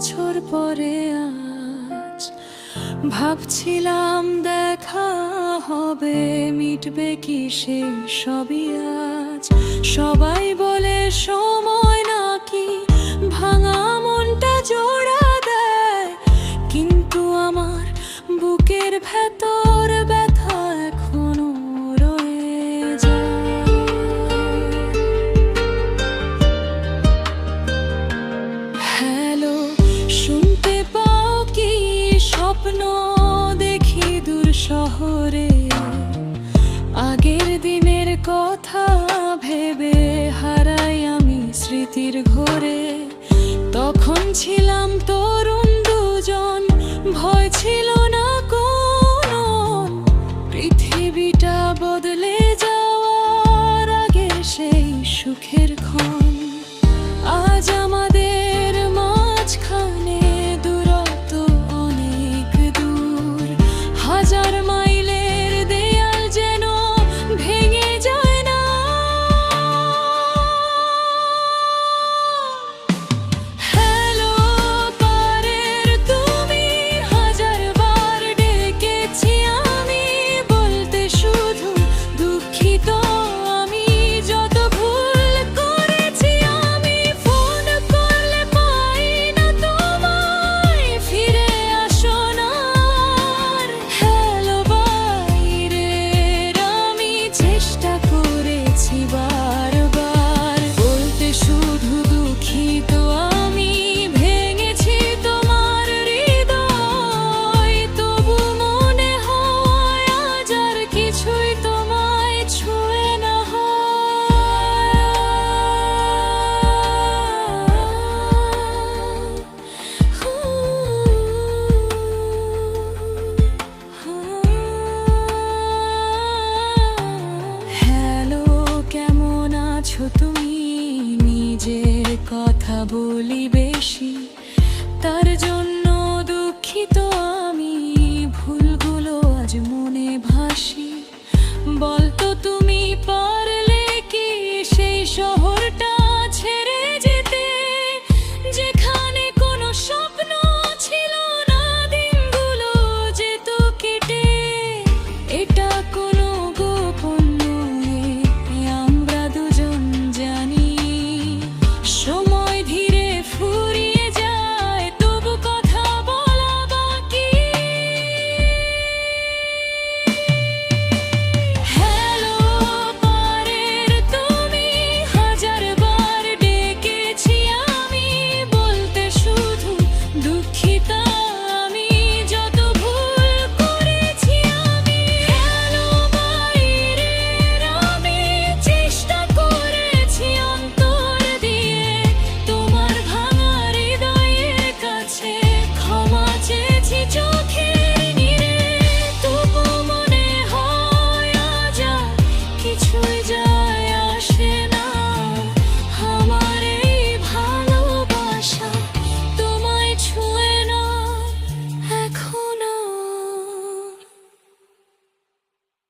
বছর পরে আজ ভাবছিলাম দেখা হবে, মিটবে কি সেই সবই আজ। সবাই বলে সময় নাকি ভাঙা মনটা জোড়া দেয়, কিন্তু আমার বুকের ভেতর ব্যথা এখনো রয়ে যায়। হ্যালো, শুনতে পাও কি? স্বপ্ন দেখি দূর শহরে, আগের দিনের কথা ভেবে হারাই আমি স্মৃতির ঘোরে। তখন ছিলাম তরুণ দুজন, ভয় ছিল না কোনো, পৃথিবীটা বদলে যাওয়ার আগে সেই সুখের ক্ষণ। আজ আমাদের মাঝখানে দূরত্ব অনেক দূর, হাজার মাইলের দেয়াল যেন ভেঙে যায় না। হ্যালো পারের তুমি, হাজার বার ডেকেছি আমি, বলতে শুধু দুঃখিত আমি যত ভুল করেছি আমি। ফোন করলে পাই না তোমায়, ফিরে আসো না আর। হ্যালো বাইরের আমি, চেষ্টা করেছি বারবার, বলতে শুধু দুঃখিত আমি, ভেঙেছি তোমার হৃদয়। তবু মনে হয় আজ আর কিছুই তোমায় ছুঁয়ে না হ্যালো, কেমন আছো তুমি? নিজের কথা বলি বেশি, তার জন্য দুঃখিত